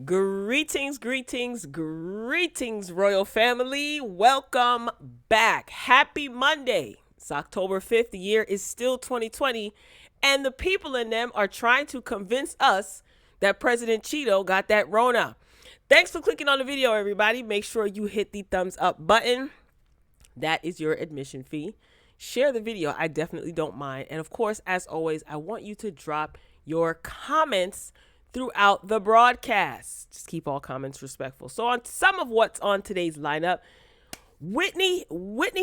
Greetings, greetings, greetings, royal family. Welcome back. Happy Monday. It's October 5th. The year is still 2020, and the people in them are trying to convince us that President Cheeto got that Rona. Thanks for clicking on the video, everybody. Make sure you hit the thumbs up button. That is your admission fee. Share the video. I definitely don't mind. And of course, as always, I want you to drop your comments throughout the broadcast. Just keep all comments respectful. So on some of what's on today's lineup, Whitney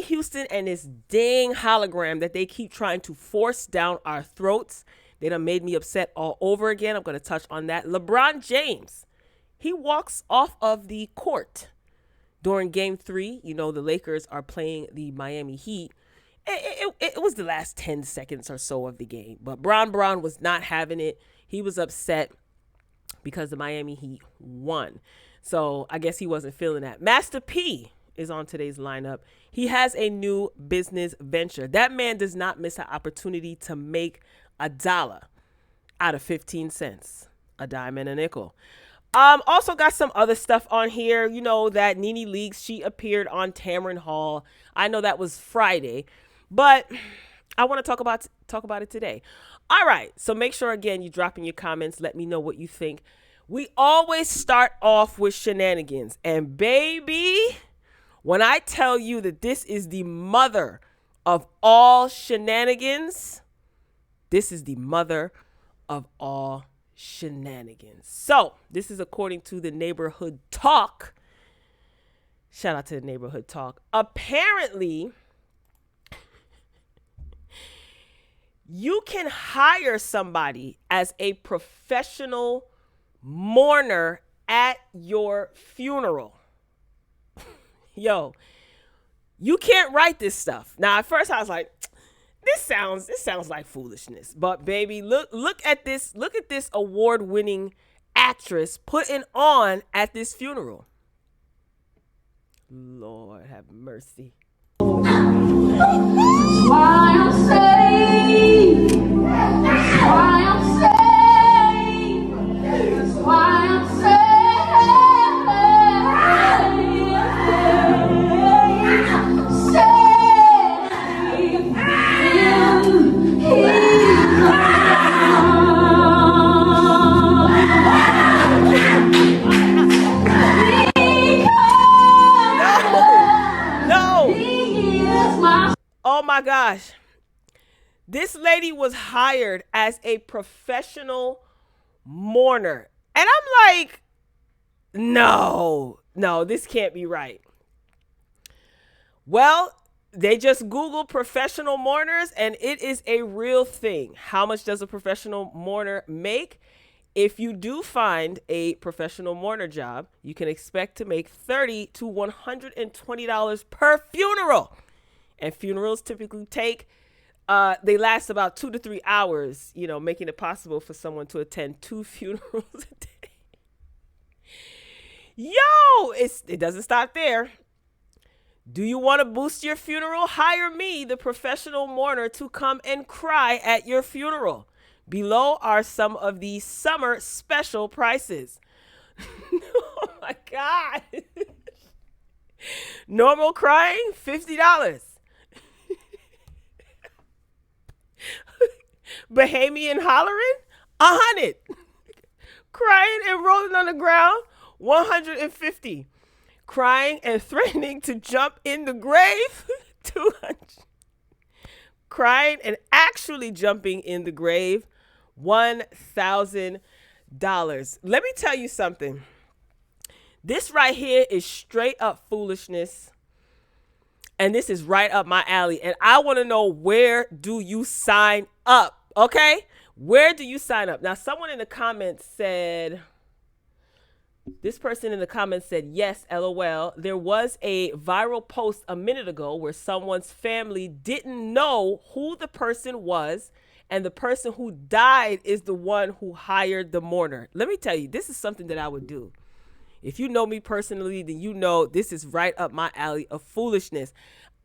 Houston and this dang hologram that they keep trying to force down our throats. They done made me upset all over again. I'm going to touch on that. LeBron James, he walks off of the court during game 3. You know, the Lakers are playing the Miami Heat. It was the last 10 seconds or so of the game. But Bron was not having it. He was upset because the Miami Heat won. So I guess he wasn't feeling that. Master P is on today's lineup. He has a new business venture. That man does not miss an opportunity to make $1 out of 15 cents, a dime and a nickel. Also got some other stuff on here. You know that Nene Leakes, she appeared on Tamron Hall. I know that was Friday, but I want to talk about it today. All right, so make sure, again, you drop in your comments. Let me know what you think. We always start off with shenanigans. And, baby, when I tell you that this is the mother of all shenanigans, this is the mother of all shenanigans. So, this is according to the Neighborhood Talk. Shout out to the Neighborhood Talk. Apparently, you can hire somebody as a professional mourner at your funeral. Yo, you can't write this stuff. Now, at first I was like, this sounds like foolishness. But baby, look at this award-winning actress putting on at this funeral. Lord have mercy. Why I'm saved. Why I'm saved. Why I'm Oh my gosh. This lady was hired as a professional mourner. And I'm like, no, this can't be right. Well, they just Googled professional mourners and it is a real thing. How much does a professional mourner make? If you do find a professional mourner job, you can expect to make $30 to $120 per funeral. And funerals typically they last about 2 to 3 hours, you know, making it possible for someone to attend 2 funerals a day. Yo, it doesn't stop there. Do you want to boost your funeral? Hire me, the professional mourner, to come and cry at your funeral. Below are some of the summer special prices. Oh my God. Normal crying, $50. Bahamian hollering, $100. Crying and rolling on the ground, $150. Crying and threatening to jump in the grave, $200. Crying and actually jumping in the grave, $1,000. Let me tell you something. This right here is straight up foolishness. And this is right up my alley. And I want to know, where do you sign up? Okay? Where do you sign up? Now, someone in the comments said, this person in the comments said, yes, LOL. There was a viral post a minute ago where someone's family didn't know who the person was. And the person who died is the one who hired the mourner. Let me tell you, this is something that I would do. If you know me personally, then you know this is right up my alley of foolishness.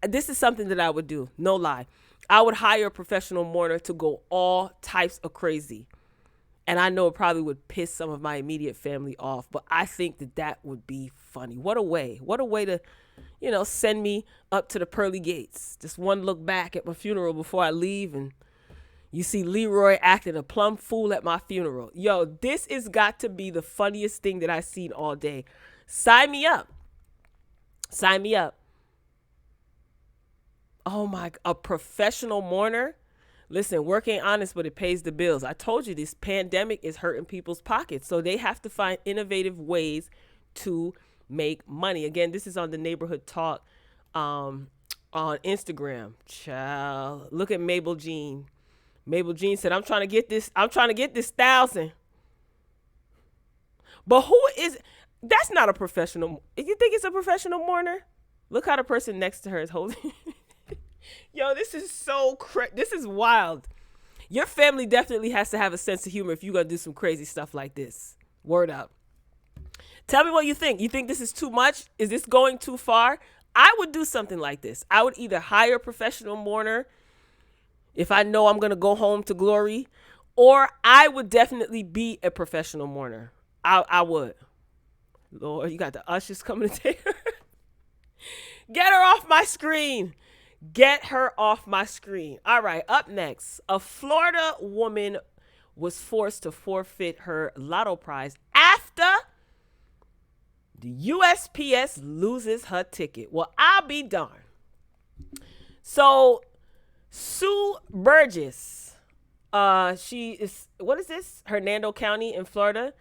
This is something that I would do. No lie. I would hire a professional mourner to go all types of crazy. And I know it probably would piss some of my immediate family off, but I think that that would be funny. What a way to, send me up to the pearly gates. Just one look back at my funeral before I leave, and you see Leroy acting a plumb fool at my funeral. Yo, this has got to be the funniest thing that I've seen all day. Sign me up. Sign me up. Oh my, a professional mourner? Listen, work ain't honest, but it pays the bills. I told you this pandemic is hurting people's pockets. So they have to find innovative ways to make money. Again, this is on the Neighborhood Talk on Instagram. Child, look at Mabel Jean. Mabel Jean said, I'm trying to get this 1,000. But that's not a professional. You think it's a professional mourner? Look how the person next to her is holding. Yo, this is this is wild. Your family definitely has to have a sense of humor if you're going to do some crazy stuff like this. Word up. Tell me what you think. You think this is too much? Is this going too far? I would do something like this. I would either hire a professional mourner if I know I'm going to go home to glory, or I would definitely be a professional mourner. I would. Lord, you got the ushers coming to take her. Get her off my screen. Get her off my screen. All right, up next, a Florida woman was forced to forfeit her lotto prize after the USPS loses her ticket. Well, I'll be darned. So, Sue Burgess, she is, what is this? Hernando County in Florida.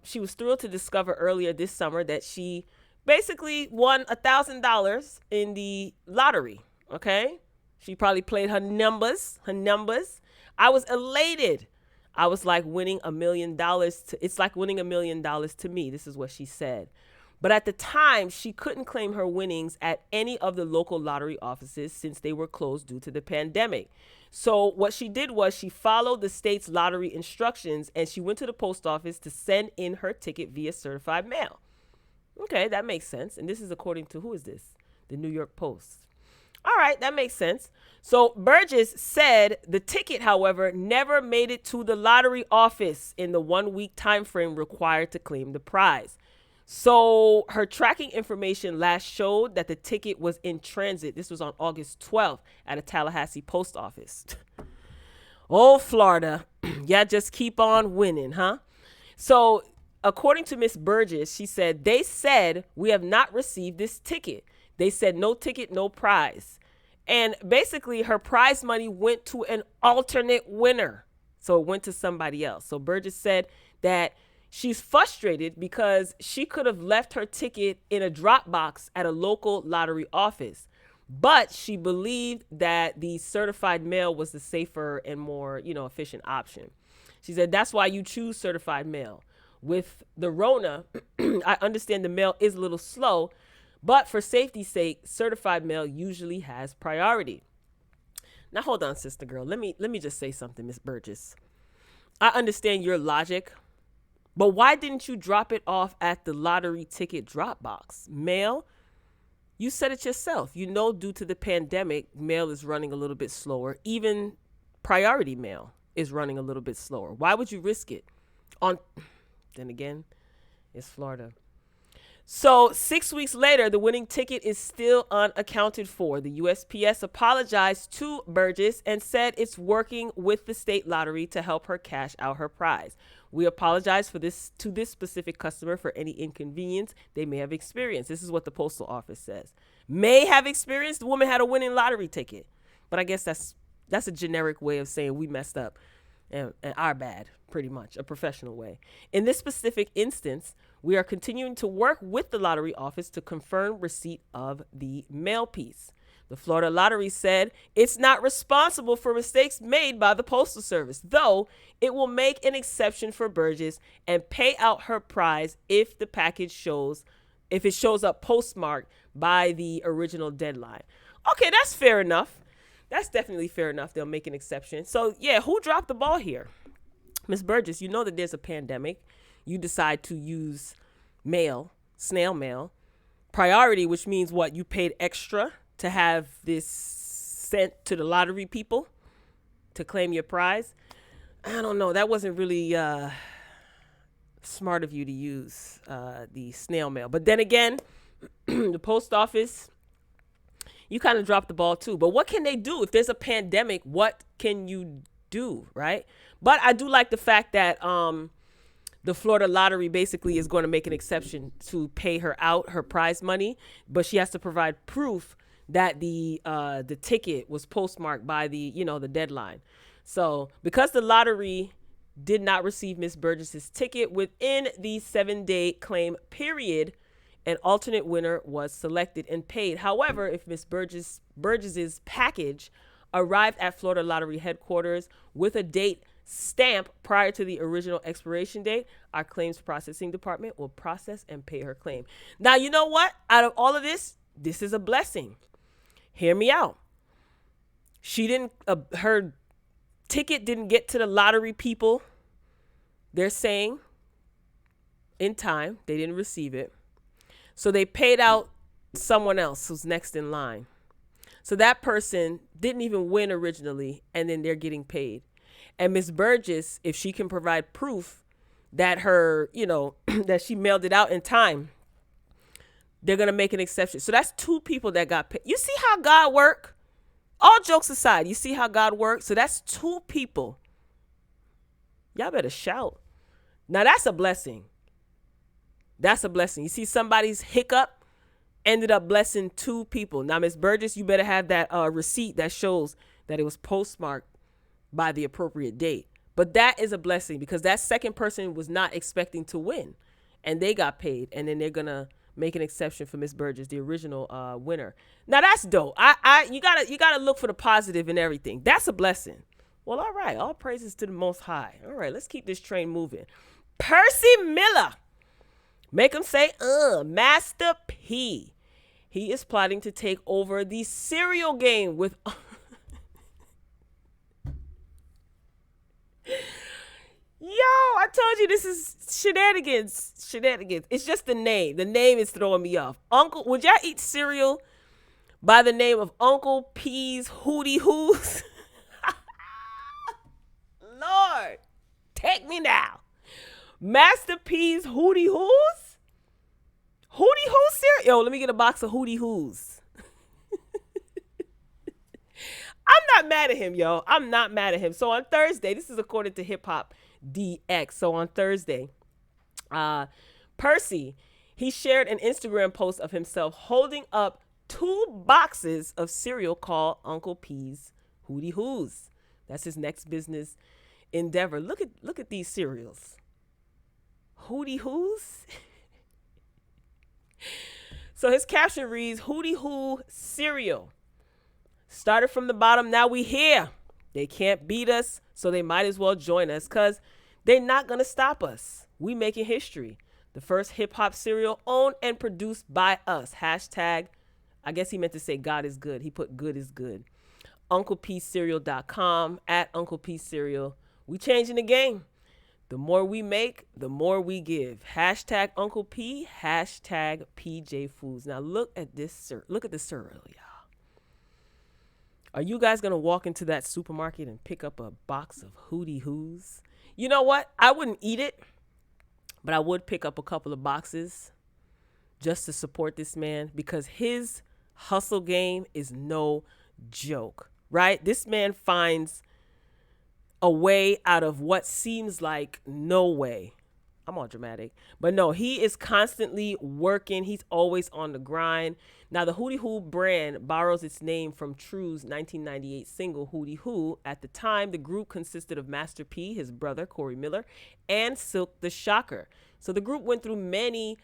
She was thrilled to discover earlier this summer that she basically won $1,000 in the lottery. Okay. She probably played her numbers. I was elated. I was like winning $1 million. It's like winning $1 million to me. This is what she said. But at the time, she couldn't claim her winnings at any of the local lottery offices since they were closed due to the pandemic. So what she did was she followed the state's lottery instructions and she went to the post office to send in her ticket via certified mail. Okay, that makes sense. And this is according to, who is this? The New York Post. All right, that makes sense. So Burgess said the ticket, however, never made it to the lottery office in the 1 week time frame required to claim the prize. So her tracking information last showed that the ticket was in transit. This was on August 12th at a Tallahassee post office. Oh, Florida. Yeah, just keep on winning, huh? So according to Miss Burgess, she said, they said we have not received this ticket. They said no ticket, no prize. And basically her prize money went to an alternate winner. So it went to somebody else. So Burgess said that she's frustrated because she could have left her ticket in a drop box at a local lottery office. But she believed that the certified mail was the safer and more, efficient option. She said, that's why you choose certified mail. With the Rona, I understand the mail is a little slow, but for safety's sake, certified mail usually has priority. Now, hold on, sister girl. Let me just say something, Miss Burgess. I understand your logic, but why didn't you drop it off at the lottery ticket drop box? Mail, you said it yourself. Due to the pandemic, mail is running a little bit slower. Even priority mail is running a little bit slower. Why would you risk it? Then again, it's Florida. So 6 weeks later, the winning ticket is still unaccounted for. The USPS apologized to Burgess and said it's working with the state lottery to help her cash out her prize. We apologize to this specific customer for any inconvenience they may have experienced. This is what the postal office says. May have experienced. The woman had a winning lottery ticket. But I guess that's a generic way of saying we messed up and our bad, pretty much, a professional way. In this specific instance, we are continuing to work with the lottery office to confirm receipt of the mail piece. The Florida Lottery said it's not responsible for mistakes made by the Postal Service, though it will make an exception for Burgess and pay out her prize if the package shows up postmarked by the original deadline. Okay, that's fair enough. That's definitely fair enough. They'll make an exception. So, yeah, who dropped the ball here? Miss Burgess, you know that there's a pandemic. You decide to use mail, snail mail, priority, which means what? You paid extra to have this sent to the lottery people to claim your prize. I don't know. That wasn't really smart of you to use the snail mail. But then again, the post office, you kind of dropped the ball too. But what can they do if there's a pandemic? What can you do, right? But I do like the fact that the Florida lottery basically is going to make an exception to pay her out her prize money, but she has to provide proof that the ticket was postmarked by the deadline. So because the lottery did not receive Miss Burgess's ticket within the 7-day claim period, an alternate winner was selected and paid. However, if Miss Burgess's package arrived at Florida Lottery headquarters with a date stamp prior to the original expiration date, our claims processing department will process and pay her claim. Now, you know what? Out of all of this is a blessing. Hear me out. Her ticket didn't get to the lottery people, they're saying, in time. They didn't receive it. So they paid out someone else who's next in line. So that person didn't even win originally, and then they're getting paid. And Miss Burgess, if she can provide proof that that she mailed it out in time, they're going to make an exception. So that's 2 people that got paid. You see how God works? All jokes aside, you see how God works? So that's 2 people. Y'all better shout. Now that's a blessing. That's a blessing. You see somebody's hiccup ended up blessing 2 people. Now, Miss Burgess, you better have that receipt that shows that it was postmarked by the appropriate date. But that is a blessing because that second person was not expecting to win, and they got paid, and then they're gonna make an exception for Miss Burgess, the original winner. Now that's dope. You gotta look for the positive in everything. That's a blessing. Well, all right. All praises to the Most High. All right, let's keep this train moving. Percy Miller. Make him say, Master P. He is plotting to take over the cereal game with... Yo, I told you this is shenanigans. It's just the name. The name is throwing me off. Would y'all eat cereal by the name of Uncle P's Hootie Hoos? Lord, take me now. Master P's Hootie Hoos? Hootie Hoos cereal? Yo, let me get a box of Hootie Hoos. I'm not mad at him, yo. I'm not mad at him. So on Thursday, this is according to Hip Hop DX. So on Thursday, Percy, he shared an Instagram post of himself holding up 2 boxes of cereal called Uncle P's Hootie Hoos. That's his next business endeavor. Look at these cereals. Hootie Hoos. So his caption reads, Hootie Hoo cereal. Started from the bottom, now we here. They can't beat us, so they might as well join us because they're not going to stop us. We making history. The first hip-hop cereal owned and produced by us. Hashtag, I guess he meant to say God is good. He put good is good. UnclePcereal.com, at Uncle P Cereal. We changing the game. The more we make, the more we give. Hashtag Uncle P, hashtag PJ Foods. Now look at this, look at the cereal, y'all. Are you guys going to walk into that supermarket and pick up a box of Hootie Hoos? You know what? I wouldn't eat it, but I would pick up a couple of boxes just to support this man because his hustle game is no joke, right? This man finds a way out of what seems like no way. I'm all dramatic, but no, he is constantly working. He's always on the grind. Now, the Hootie Hoo brand borrows its name from True's 1998 single, Hootie Hoo. At the time, the group consisted of Master P, his brother, Corey Miller, and Silk the Shocker. So the group went through many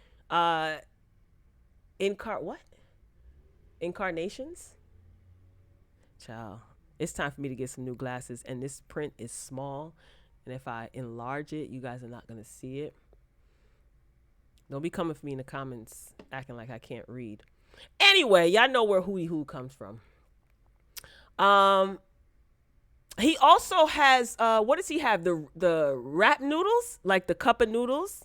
incarnations? Child, it's time for me to get some new glasses, and this print is small. And if I enlarge it, you guys are not going to see it. Don't be coming for me in the comments acting like I can't read. Anyway, y'all know where Hootie Hoo comes from. He also has, what does he have? The rap noodles, like the cup of noodles.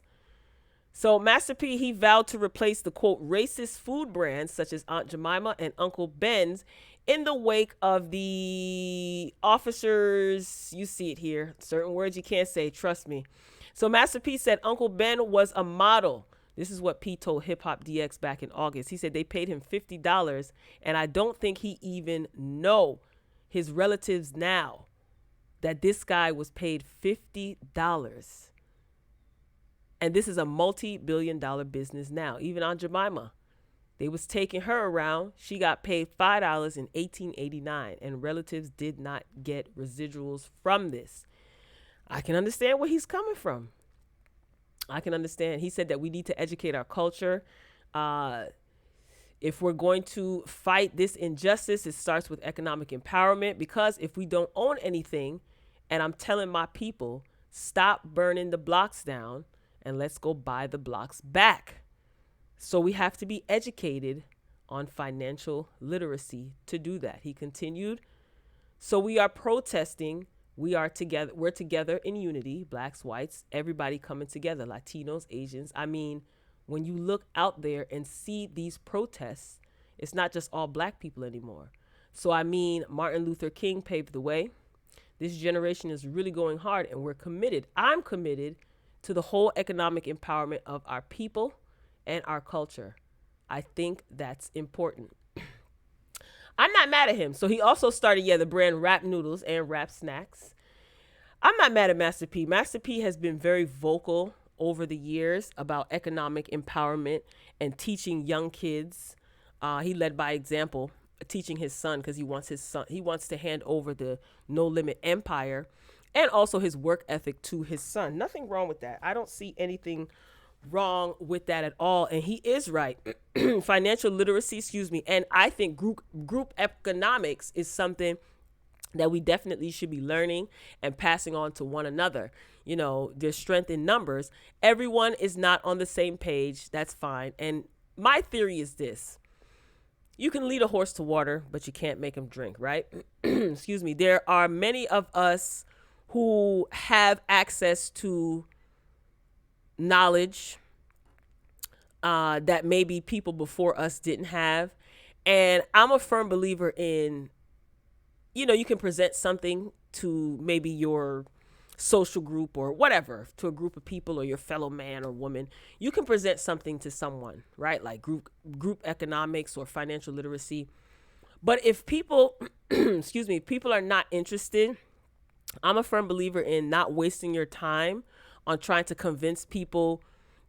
So Master P, he vowed to replace the, quote, racist food brands such as Aunt Jemima and Uncle Ben's in the wake of the officers. You see it here. Certain words you can't say. Trust me. So Master P said Uncle Ben was a model. This is what P told Hip Hop DX back in August. He said they paid him $50, and I don't think he even know his relatives now that this guy was paid $50. And this is a multi-billion-dollar business now. Even Aunt Jemima, they was taking her around. She got paid $5 in 1889, and relatives did not get residuals from this. I can understand where he's coming from. I can understand. He said that we need to educate our culture. If we're going to fight this injustice, it starts with economic empowerment, because if we don't own anything, and I'm telling my people, stop burning the blocks down and let's go buy the blocks back. So we have to be educated on financial literacy to do that. He continued. So we are protesting. We are together. We're together in unity. Blacks, whites, everybody coming together. Latinos, Asians. I mean, when you look out there and see these protests, it's not just all black people anymore. So I mean, Martin Luther King paved the way. This generation is really going hard, and we're committed. I'm committed to the whole economic empowerment of our people and our culture. I think that's important. I'm not mad at him. So he also started, the brand Rap Noodles and Rap Snacks. I'm not mad at Master P. Master P has been very vocal over the years about economic empowerment and teaching young kids. He led by example, teaching his son, because he wants to hand over the No Limit empire and also his work ethic to his son. Nothing wrong with that. I don't see anything wrong with that at all. And he is right. Financial literacy, and I think group economics is something that we definitely should be learning and passing on to one another. There's strength in numbers. Everyone is not on the same page. That's fine. And my theory is this: you can lead a horse to water, but you can't make him drink, right? There are many of us who have access to knowledge that maybe people before us didn't have. And I'm a firm believer in, you can present something to maybe your social group or whatever, to a group of people or your fellow man or woman. You can present something to someone, right? Like group economics or financial literacy. But if people, people are not interested, I'm a firm believer in not wasting your time on trying to convince people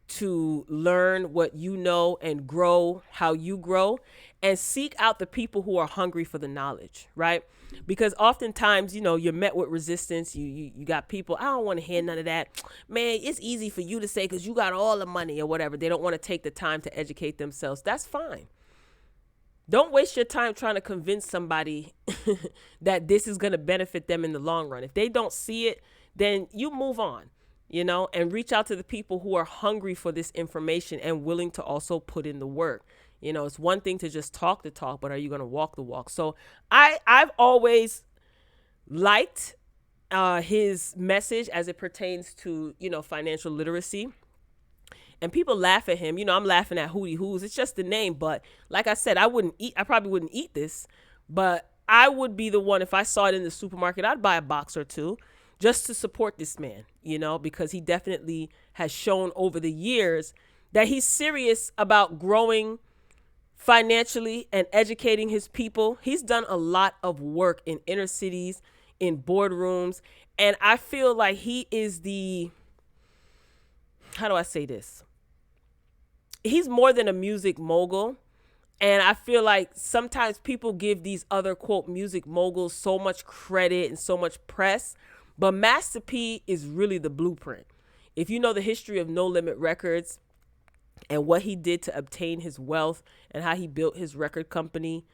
to learn what you know and grow how you grow, and seek out the people who are hungry for the knowledge, right? Because oftentimes, you're met with resistance. You got people, I don't want to hear none of that. Man, it's easy for you to say because you got all the money or whatever. They don't want to take the time to educate themselves. That's fine. Don't waste your time trying to convince somebody that this is going to benefit them in the long run. If they don't see it, then you move on, and reach out to the people who are hungry for this information and willing to also put in the work. It's one thing to just talk the talk, but are you going to walk the walk? So I've always liked his message as it pertains to, financial literacy. And people laugh at him. I'm laughing at Hootie Who's. It's just the name. But like I said, I probably wouldn't eat this. But I would be the one, if I saw it in the supermarket, I'd buy a box or two just to support this man, because he definitely has shown over the years that he's serious about growing financially and educating his people. He's done a lot of work in inner cities, in boardrooms. And I feel like he is how do I say this? He's more than a music mogul. And I feel like sometimes people give these other, quote, music moguls so much credit and so much press. But Master P is really the blueprint. If you know the history of No Limit Records and what he did to obtain his wealth and how he built his record company,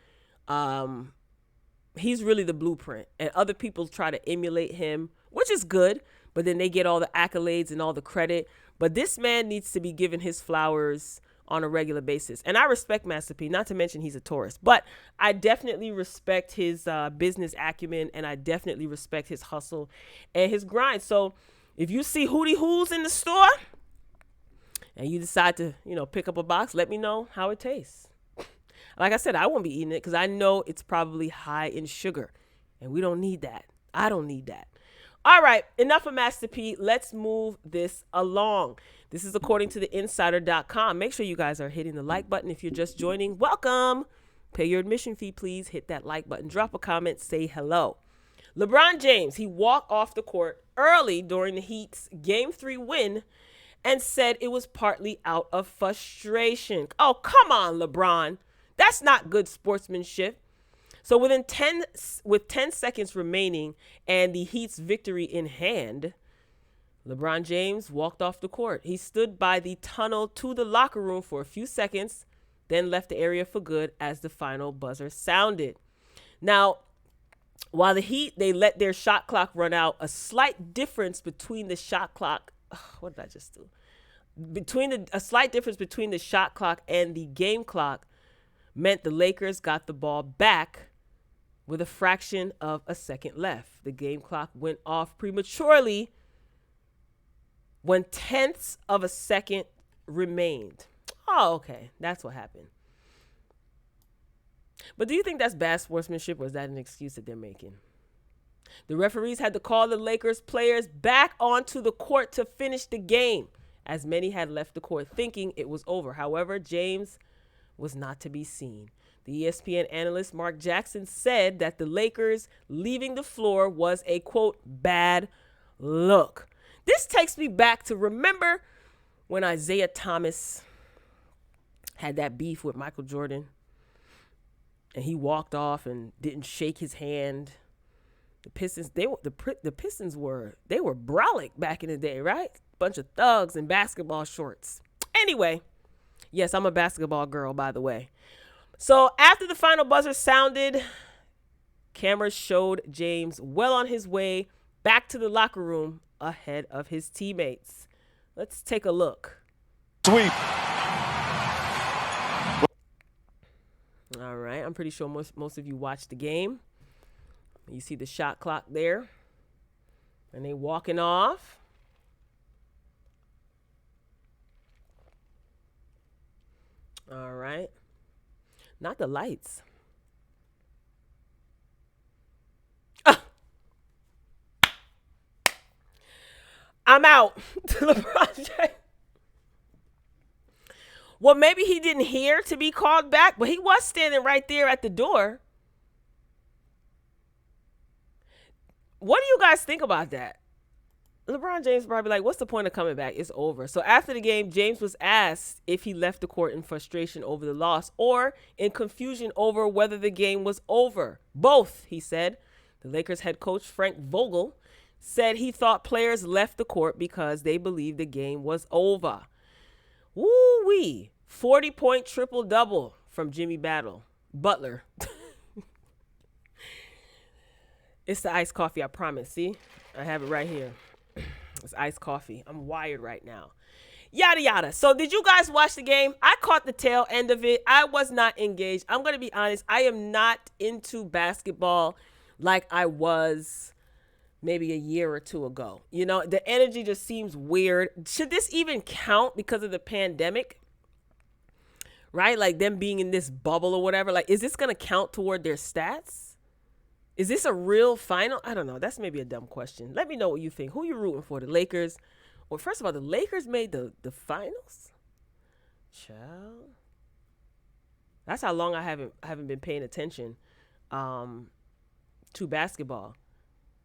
he's really the blueprint. And other people try to emulate him, which is good, but then they get all the accolades and all the credit. But this man needs to be given his flowers on a regular basis. And I respect Master P, not to mention he's a Taurus, but I definitely respect his business acumen, and I definitely respect his hustle and his grind. So if you see Hootie Who's in the store and you decide to, pick up a box, let me know how it tastes. Like I said, I won't be eating it because I know it's probably high in sugar, and we don't need that. I don't need that. All right, enough of Master P. Let's move this along. This is according to the insider.com. Make sure you guys are hitting the like button. If you're just joining, welcome. Pay your admission fee, please. Hit that like button. Drop a comment. Say hello. LeBron James, he walked off the court early during the Heat's Game 3 win and said it was partly out of frustration. Oh, come on, LeBron. That's not good sportsmanship. So with 10 seconds remaining and the Heat's victory in hand, LeBron James walked off the court. He stood by the tunnel to the locker room for a few seconds, then left the area for good as the final buzzer sounded. Now, while the Heat, they let their shot clock run out, a slight difference between the shot clock. What did I just do? A slight difference between the shot clock and the game clock meant the Lakers got the ball back with a fraction of a second left. The game clock went off prematurely when tenths of a second remained. Oh, okay. That's what happened. But do you think that's bad sportsmanship, or is that an excuse that they're making? The referees had to call the Lakers players back onto the court to finish the game, as many had left the court thinking it was over. However, James was not to be seen. The ESPN analyst Mark Jackson said that the Lakers leaving the floor was a, quote, bad look. This takes me back to, remember when Isaiah Thomas had that beef with Michael Jordan and he walked off and didn't shake his hand? The Pistons, the Pistons were brolic back in the day, right? Bunch of thugs in basketball shorts. Anyway, yes, I'm a basketball girl, by the way. So after the final buzzer sounded, cameras showed James well on his way back to the locker room ahead of his teammates. Let's take a look. Sweep. All right, I'm pretty sure most of you watched the game. You see the shot clock there, and they walking off. All right. Not the lights. I'm out. LeBron James. Well, maybe he didn't hear to be called back, but he was standing right there at the door. What do you guys think about that? LeBron James probably like, what's the point of coming back? It's over. So after the game, James was asked if he left the court in frustration over the loss or in confusion over whether the game was over. Both, he said. The Lakers head coach Frank Vogel said he thought players left the court because they believed the game was over. Woo-wee. 40-point triple-double from Jimmy Butler. It's the iced coffee, I promise. See? I have it right here. It's iced coffee. I'm wired right now. Yada, yada. So did you guys watch the game? I caught the tail end of it. I was not engaged. I'm going to be honest. I am not into basketball like I was maybe a year or two ago. You know, the energy just seems weird. Should this even count because of the pandemic? Right? Like them being in this bubble or whatever. Like, is this going to count toward their stats? Is this a real final? I don't know. That's maybe a dumb question. Let me know what you think. Who you rooting for? The Lakers? Well, first of all, the Lakers made the finals? Child. That's how long I haven't been paying attention to basketball.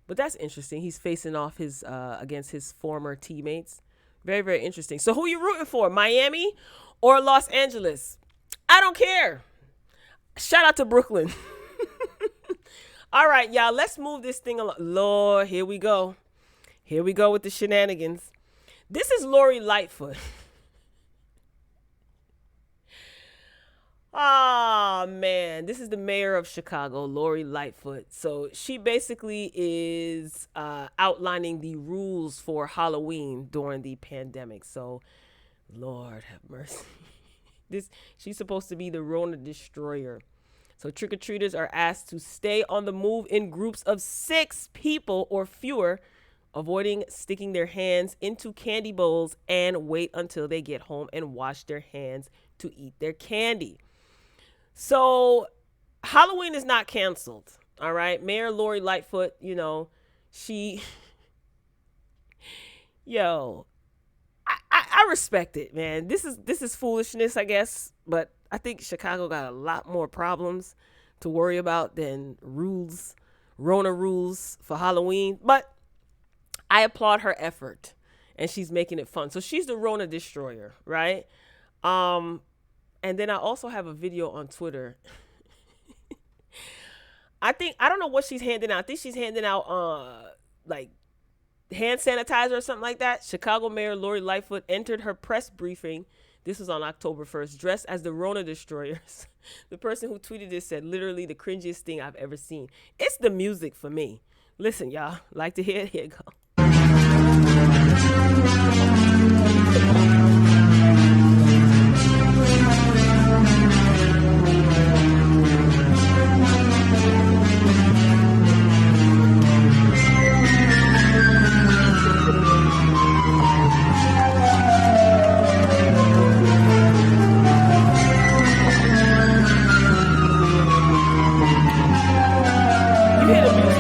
But that's interesting. He's facing off his against his former teammates. Very, very interesting. So who you rooting for? Miami or Los Angeles? I don't care. Shout out to Brooklyn. All right, y'all, let's move this thing along. Lord, here we go. Here we go with the shenanigans. This is Lori Lightfoot. Oh, man. This is the mayor of Chicago, Lori Lightfoot. So she basically is outlining the rules for Halloween during the pandemic. So, Lord have mercy. She's supposed to be the Rona destroyer. So trick-or-treaters are asked to stay on the move in groups of 6 people or fewer, avoiding sticking their hands into candy bowls, and wait until they get home and wash their hands to eat their candy. So Halloween is not canceled. All right. Mayor Lori Lightfoot, she, yo, I respect it, man. This is foolishness, I guess. But I think Chicago got a lot more problems to worry about than Rona rules for Halloween. But I applaud her effort, and she's making it fun. So she's the Rona destroyer, right? Um, and then I also have a video on Twitter. I don't know what she's handing out. I think she's handing out like hand sanitizer or something like that. Chicago Mayor Lori Lightfoot entered her press briefing. This was on October 1st, dressed as the Rona destroyers. The person who tweeted this said, literally the cringiest thing I've ever seen. It's the music for me. Listen, y'all, like to hear it? Here you go. You hear the music?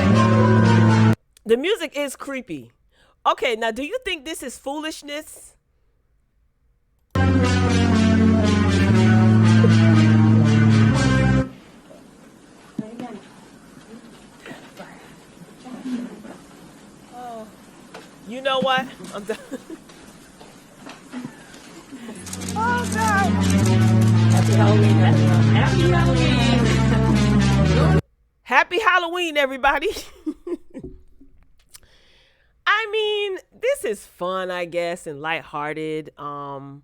The music is creepy. Okay, now do you think this is foolishness? Oh, you know what? I'm done. Oh God! Happy Halloween, everyone. Happy Halloween. Happy Halloween, everybody. I mean, this is fun, I guess, and lighthearted. Wow.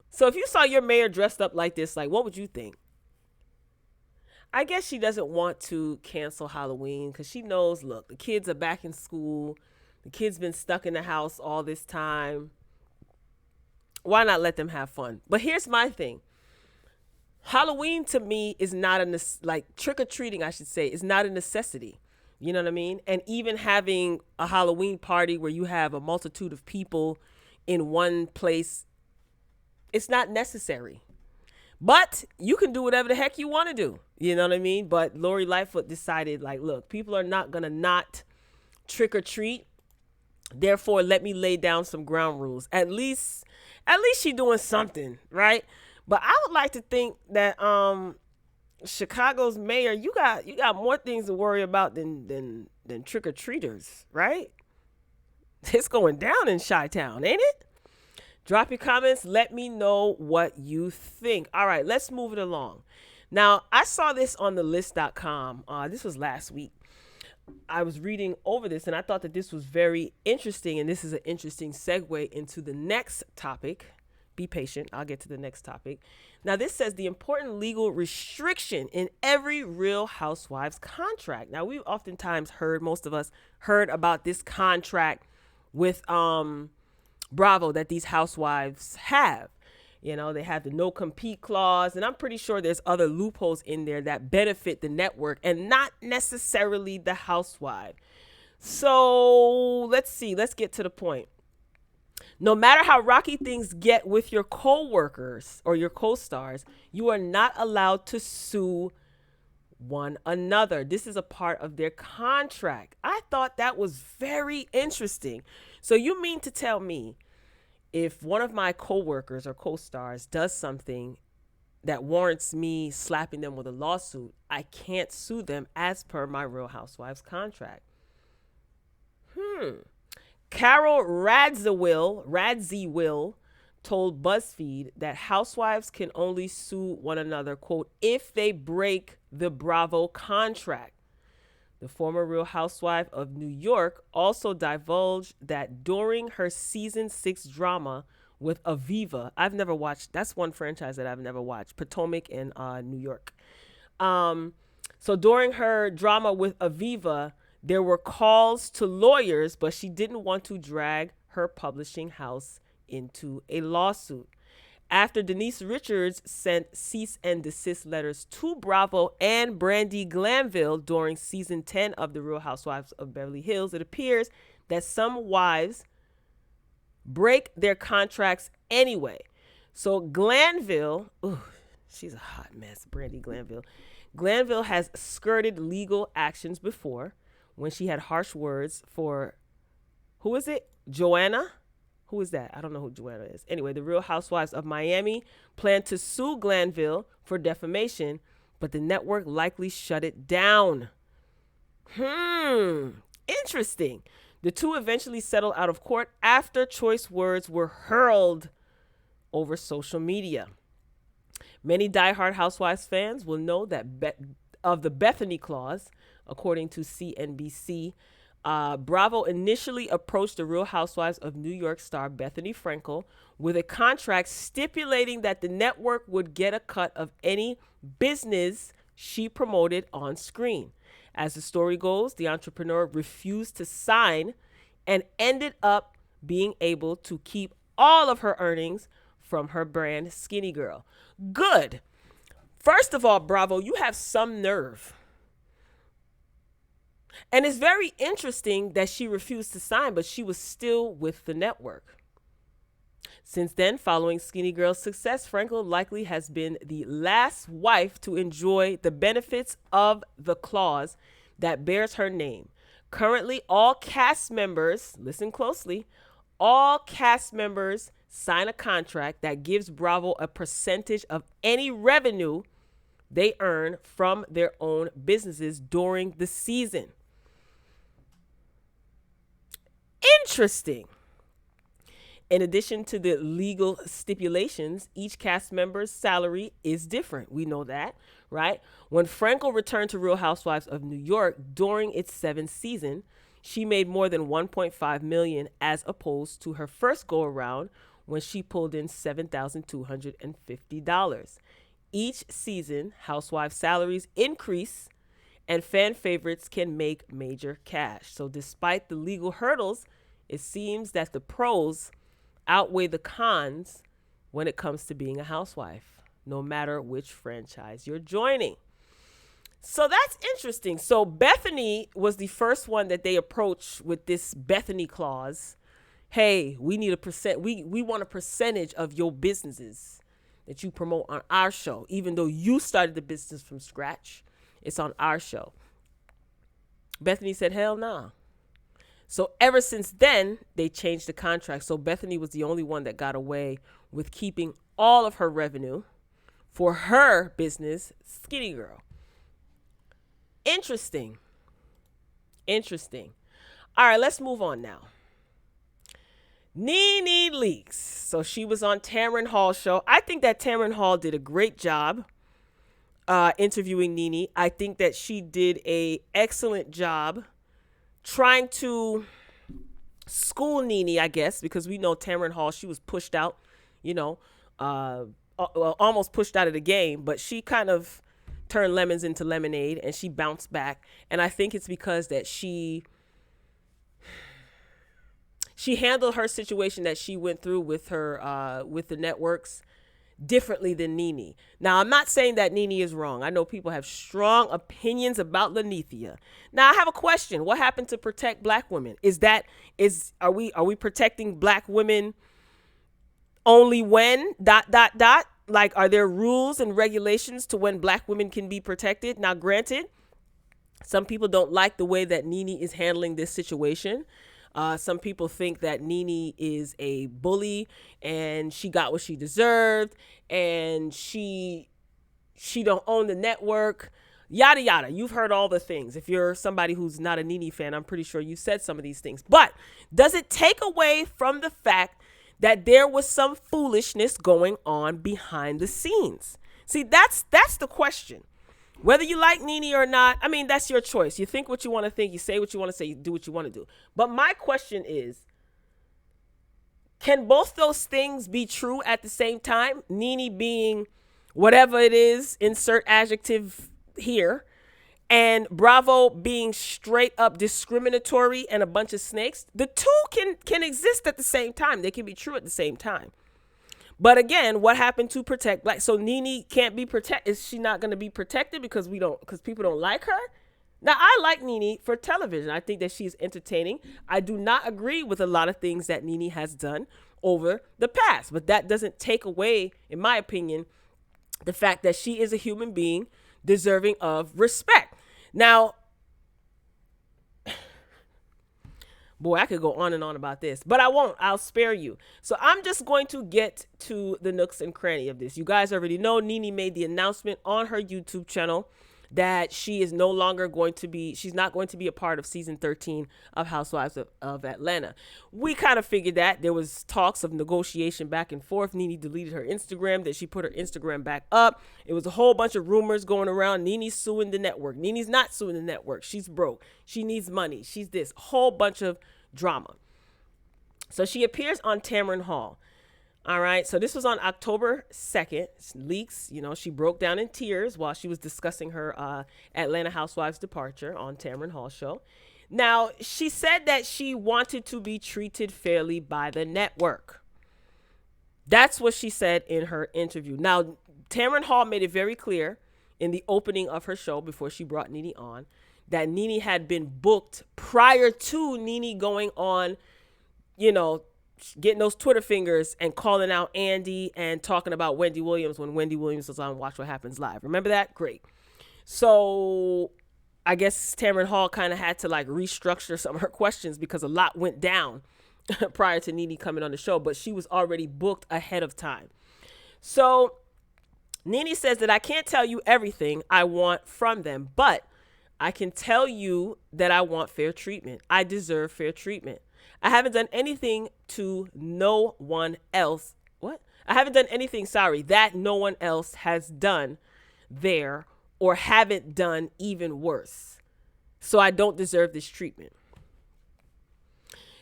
So if you saw your mayor dressed up like this, like, what would you think? I guess she doesn't want to cancel Halloween because she knows, look, the kids are back in school. The kids been stuck in the house all this time. Why not let them have fun? But here's my thing. Halloween to me is not like trick-or-treating, I should say, is not a necessity. You know what I mean? And even having a Halloween party where you have a multitude of people in one place, it's not necessary. But you can do whatever the heck you want to do. You know what I mean? But Lori Lightfoot decided, like, look, people are not going to not trick or treat. Therefore, let me lay down some ground rules. At least she's doing something, right? But I would like to think that Chicago's mayor, you got more things to worry about than trick or treaters, right? It's going down in Chi-Town, ain't it? Drop your comments. Let me know what you think. All right, let's move it along. Now, I saw this on the list.com. This was last week. I was reading over this, and I thought that this was very interesting, and this is an interesting segue into the next topic. Be patient. I'll get to the next topic. Now, this says the important legal restriction in every Real Housewives contract. Now, we've oftentimes most of us heard about this contract with Bravo that these housewives have. You know, they have the no compete clause, and I'm pretty sure there's other loopholes in there that benefit the network and not necessarily the housewife. So let's see. Let's get to the point. No matter how rocky things get with your co-workers or your co-stars, you are not allowed to sue one another. This is a part of their contract. I thought that was very interesting. So you mean to tell me if one of my co-workers or co-stars does something that warrants me slapping them with a lawsuit, I can't sue them as per my Real Housewives contract? Carol Radziwill told BuzzFeed that housewives can only sue one another, quote, if they break the Bravo contract. The former Real Housewife of New York also divulged that during her season 6 drama with Aviva, I've never watched, that's one franchise that I've never watched, Potomac in New York. So during her drama with Aviva, there were calls to lawyers, but she didn't want to drag her publishing house into a lawsuit. After Denise Richards sent cease and desist letters to Bravo and Brandi Glanville during season 10 of The Real Housewives of Beverly Hills, it appears that some wives break their contracts anyway. So Glanville, ooh, she's a hot mess, Brandy Glanville. Glanville has skirted legal actions before when she had harsh words for, who is it? Joanna? Who is that? I don't know who Joanna is. Anyway, the Real Housewives of Miami plan to sue Glanville for defamation, but the network likely shut it down. Interesting. The two eventually settled out of court after choice words were hurled over social media. Many diehard Housewives fans will know that of the Bethany clause, according to CNBC. Bravo initially approached the Real Housewives of New York star Bethany Frankel with a contract stipulating that the network would get a cut of any business she promoted on screen. As the story goes, the entrepreneur refused to sign and ended up being able to keep all of her earnings from her brand Skinny Girl. Good. First of all, Bravo, you have some nerve. And it's very interesting that she refused to sign, but she was still with the network. Since then, following Skinny Girl's success, Frankel likely has been the last wife to enjoy the benefits of the clause that bears her name. Currently, all cast members, listen closely, all cast members sign a contract that gives Bravo a percentage of any revenue they earn from their own businesses during the season. Interesting. In addition to the legal stipulations, each cast member's salary is different. We know that, right? When Frankel returned to Real Housewives of New York during its 7th season, she made more than $1.5 million as opposed to her first go around when she pulled in $7,250. Each season, Housewives salaries increase and fan favorites can make major cash. So despite the legal hurdles, it seems that the pros outweigh the cons when it comes to being a housewife, no matter which franchise you're joining. So that's interesting. So Bethany was the first one that they approached with this Bethany clause. Hey, we need a percent. We want a percentage of your businesses that you promote on our show, even though you started the business from scratch. It's on our show. Bethany said, hell no. So ever since then, they changed the contract. So Bethany was the only one that got away with keeping all of her revenue for her business, Skinny Girl. Interesting. All right, let's move on now. Nene Leakes. So she was on Tamron Hall's show. I think that Tamron Hall did a great job interviewing Nene. I think that she did an excellent job trying to school Nene, I guess, because we know Tamron Hall, she was pushed out, almost pushed out of the game, but she kind of turned lemons into lemonade and she bounced back. And I think it's because that she handled her situation that she went through with her with the networks differently than Nene. Now, I'm not saying that Nene is wrong. I know people have strong opinions about Lanithia. Now, I have a question. What happened to protect black women? Are we protecting black women only when ... Like, are there rules and regulations to when black women can be protected? Now, granted, some people don't like the way that Nene is handling this situation. Some people think that Nene is a bully and she got what she deserved and she don't own the network, yada, yada. You've heard all the things. If you're somebody who's not a Nene fan, I'm pretty sure you said some of these things. But does it take away from the fact that there was some foolishness going on behind the scenes? See, that's the question. Whether you like Nene or not, I mean, that's your choice. You think what you want to think, you say what you want to say, you do what you want to do. But my question is, can both those things be true at the same time? Nene being whatever it is, insert adjective here, and Bravo being straight up discriminatory and a bunch of snakes. The two can exist at the same time. They can be true at the same time. But again, what happened to protect black? So Nene can't be protected. Is she not going to be protected because people don't like her? Now, I like Nene for television. I think that she's entertaining. I do not agree with a lot of things that Nene has done over the past, but that doesn't take away, in my opinion, the fact that she is a human being deserving of respect. Now, boy, I could go on and on about this, but I won't. I'll spare you. So I'm just going to get to the nooks and cranny of this. You guys already know Nene made the announcement on her YouTube channel that she is no longer going to be, she's not going to be a part of season 13 of Housewives of Atlanta. We kind of figured that. There was talks of negotiation back and forth. Nene deleted her Instagram, then she put her Instagram back up. It was a whole bunch of rumors going around. Nene's suing the network. Nene's not suing the network. She's broke. She needs money. She's this. A whole bunch of drama. So she appears on Tamron Hall. All right, so this was on October 2nd. Leakes, she broke down in tears while she was discussing her Atlanta Housewives departure on Tamron Hall show. Now, she said that she wanted to be treated fairly by the network. That's what she said in her interview. Now, Tamron Hall made it very clear in the opening of her show before she brought Nene on that Nene had been booked prior to Nene going on, getting those Twitter fingers and calling out Andy and talking about Wendy Williams when Wendy Williams was on Watch What Happens Live. Remember that? Great. So I guess Tamron Hall kind of had to restructure some of her questions because a lot went down prior to Nene coming on the show, but she was already booked ahead of time. So Nene says that I can't tell you everything I want from them, but I can tell you that I want fair treatment. I deserve fair treatment. I haven't done anything to no one else. What? I haven't done anything, that no one else has done there or haven't done even worse. So I don't deserve this treatment.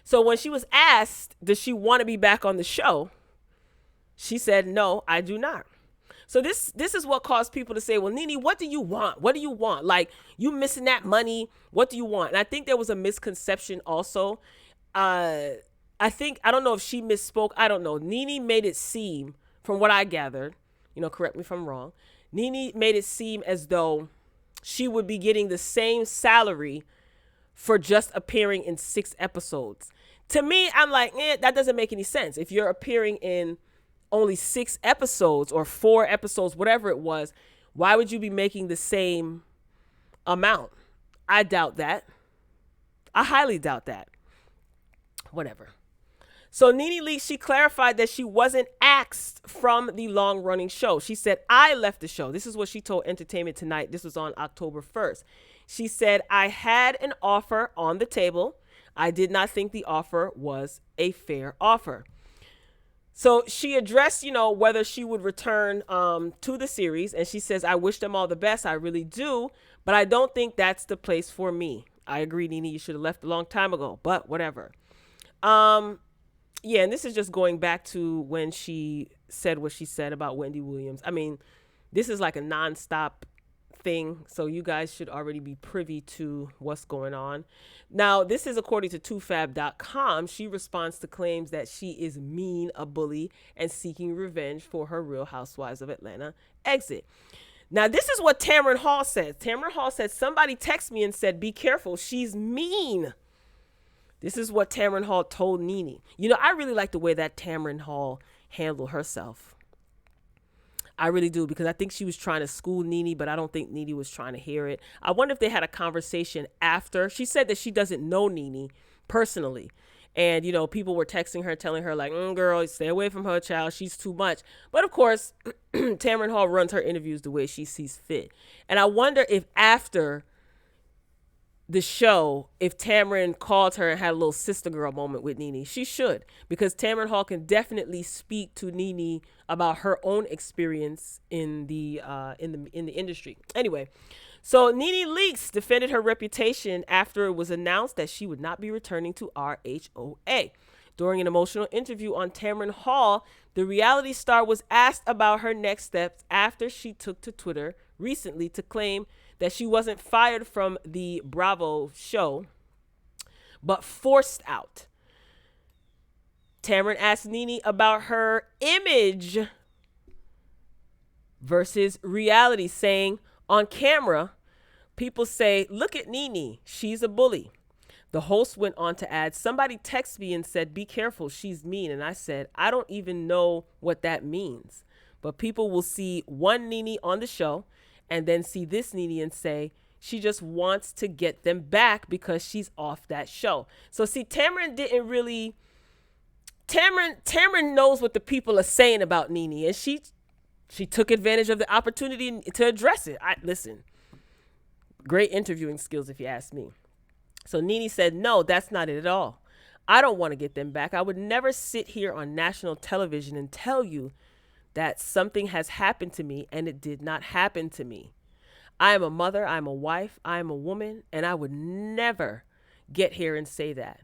So when she was asked, does she want to be back on the show? She said, no, I do not. So this is what caused people to say, well, Nene, what do you want? What do you want? You missing that money. What do you want? And I think there was a misconception also. I don't know if she misspoke. I don't know. Nene made it seem, from what I gathered, correct me if I'm wrong. Nene made it seem as though she would be getting the same salary for just appearing in 6 episodes. To me, I'm like, that doesn't make any sense. If you're appearing in only 6 episodes or 4 episodes, whatever it was, why would you be making the same amount? I doubt that. I highly doubt that. Whatever. So Nene Leakes, she clarified that she wasn't axed from the long-running show. She said, I left the show. This is what she told Entertainment Tonight. This was on October 1st. She said, I had an offer on the table. I did not think the offer was a fair offer. So she addressed, whether she would return to the series. And she says, I wish them all the best. I really do. But I don't think that's the place for me. I agree, Nene, you should have left a long time ago, but whatever. Yeah, and this is just going back to when she said what she said about Wendy Williams. I mean, this is like a nonstop thing, so you guys should already be privy to what's going on. Now, this is according to 2fab.com. She responds to claims that she is mean, a bully, and seeking revenge for her Real Housewives of Atlanta exit. Now, this is what Tamron Hall says. Tamron Hall said, somebody texted me and said, be careful, she's mean. This is what Tamron Hall told Nene. I really like the way that Tamron Hall handled herself. I really do, because I think she was trying to school Nene, but I don't think Nene was trying to hear it. I wonder if they had a conversation after. She said that she doesn't know Nene personally. And, people were texting her, telling her girl, stay away from her, child. She's too much. But of course, Tamron Hall runs her interviews the way she sees fit. And I wonder if after the show, if Tamron called her and had a little sister girl moment with Nene. She should, because Tamron Hall can definitely speak to Nene about her own experience in the industry. Anyway, so Nene Leakes defended her reputation after it was announced that she would not be returning to RHOA. During an emotional interview on Tamron Hall, the reality star was asked about her next steps after she took to Twitter recently to claim that she wasn't fired from the Bravo show, but forced out. Tamron asked Nene about her image versus reality, saying, on camera, People say, look at Nene. She's a bully. The host went on to add, somebody texted me and said, be careful, she's mean. And I said, I don't even know what that means. But people will see one Nene on the show and then see this Nene and say, she just wants to get them back because she's off that show. So see, Tamron knows what the people are saying about Nene, and she took advantage of the opportunity to address it. Listen, great interviewing skills if you ask me. So Nene said, no, that's not it at all. I don't want to get them back. I would never sit here on national television and tell you that something has happened to me, and it did not happen to me. I am a mother, I am a wife, I am a woman, and I would never get here and say that.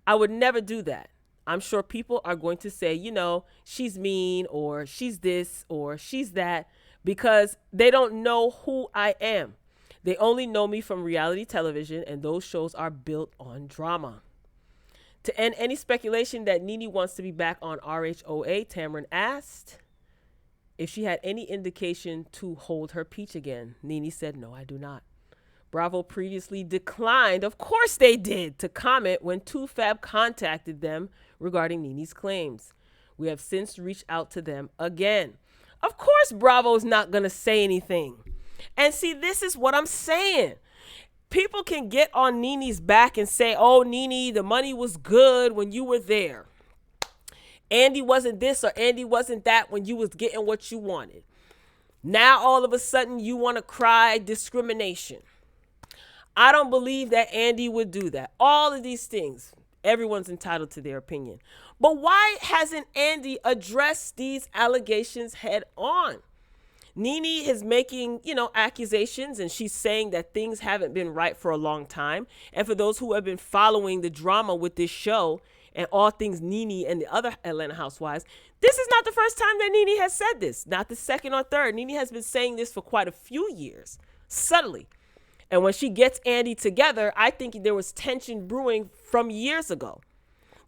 I would never do that. I'm sure people are going to say, she's mean, or she's this, or she's that, because they don't know who I am. They only know me from reality television, and those shows are built on drama. To end any speculation that Nene wants to be back on RHOA, Tamron asked if she had any indication to hold her peach again. Nene said, no, I do not. Bravo previously declined, of course they did, to comment when 2Fab contacted them regarding Nene's claims. We have since reached out to them again. Of course Bravo's not going to say anything. And see, this is what I'm saying. People can get on Nene's back and say, oh, Nene, the money was good when you were there. Andy wasn't this or Andy wasn't that when you was getting what you wanted. Now, all of a sudden, you want to cry discrimination. I don't believe that Andy would do that. All of these things, everyone's entitled to their opinion. But why hasn't Andy addressed these allegations head on? Nene is making, accusations, and she's saying that things haven't been right for a long time. And for those who have been following the drama with this show and all things Nene and the other Atlanta Housewives, this is not the first time that Nene has said this, not the second or third. Nene has been saying this for quite a few years, subtly. And when she gets Andy together, I think there was tension brewing from years ago.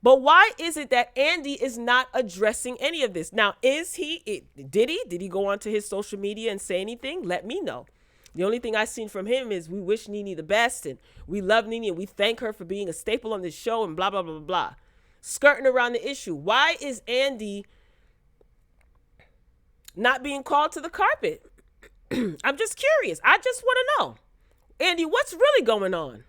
But why is it that Andy is not addressing any of this? Now, did he go onto his social media and say anything? Let me know. The only thing I've seen from him is we wish Nene the best, and we love Nene, and we thank her for being a staple on this show, and blah, blah, blah, blah, blah. Skirting around the issue. Why is Andy not being called to the carpet? I'm just curious. I just want to know. Andy, what's really going on?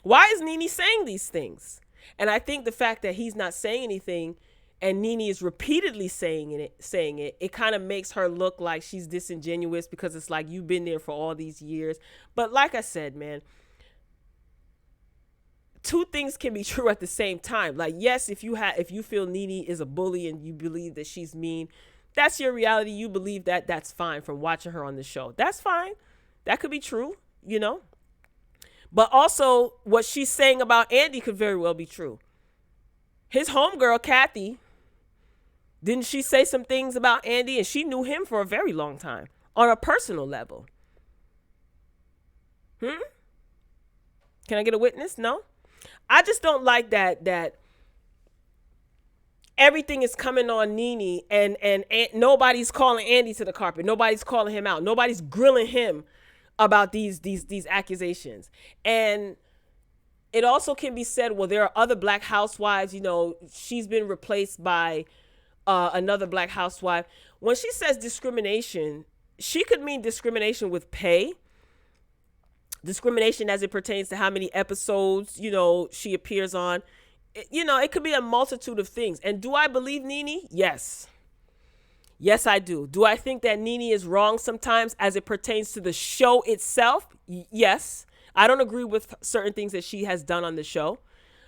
Why is Nene saying these things? And I think the fact that he's not saying anything and Nene is repeatedly saying it, it kind of makes her look like she's disingenuous, because it's like, you've been there for all these years. But like I said, man, two things can be true at the same time. Like, yes, if you feel Nene is a bully and you believe that she's mean, that's your reality. You believe that, that's fine from watching her on the show. That's fine. That could be true, But also, what she's saying about Andy could very well be true. His homegirl, Kathy, didn't she say some things about Andy? And she knew him for a very long time on a personal level. Can I get a witness? No? I just don't like that everything is coming on Nene and nobody's calling Andy to the carpet. Nobody's calling him out. Nobody's grilling him about these accusations. And it also can be said, well, there are other black housewives, she's been replaced by another black housewife. When she says discrimination, she could mean discrimination with pay, discrimination as it pertains to how many episodes, she appears on. It could be a multitude of things. And do I believe Nene? Yes. Yes, I do. Do I think that Nene is wrong sometimes as it pertains to the show itself? Yes. I don't agree with certain things that she has done on the show.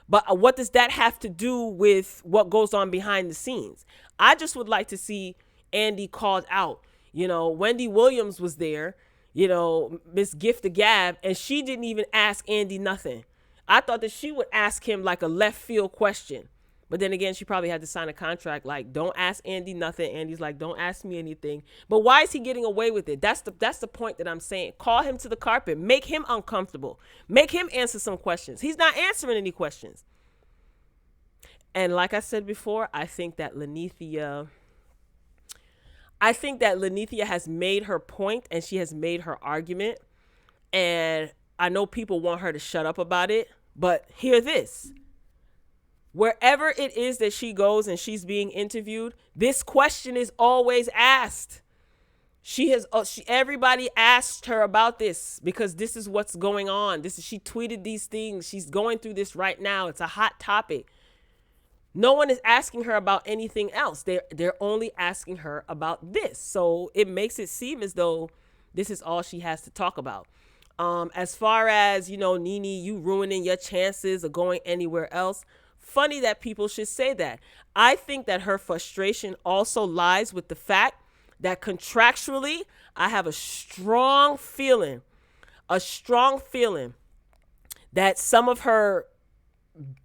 But what does that have to do with what goes on behind the scenes? I just would like to see Andy called out. Wendy Williams was there, Miss Gift the Gab, and she didn't even ask Andy nothing. I thought that she would ask him like a left field question. But then again, she probably had to sign a contract like, don't ask Andy nothing. Andy's like, don't ask me anything. But why is he getting away with it? That's the point that I'm saying. Call him to the carpet. Make him uncomfortable. Make him answer some questions. He's not answering any questions. And like I said before, I think that Lenithia has made her point and she has made her argument. And I know people want her to shut up about it, but hear this. Wherever it is that she goes and she's being interviewed, this question is always asked. Everybody asked her about this because this is what's going on. She tweeted these things. She's going through this right now. It's a hot topic. No one is asking her about anything else. They're only asking her about this. So it makes it seem as though this is all she has to talk about. As far as, Nene, you ruining your chances of going anywhere else. Funny that people should say that. I think that her frustration also lies with the fact that contractually, I have a strong feeling that some of her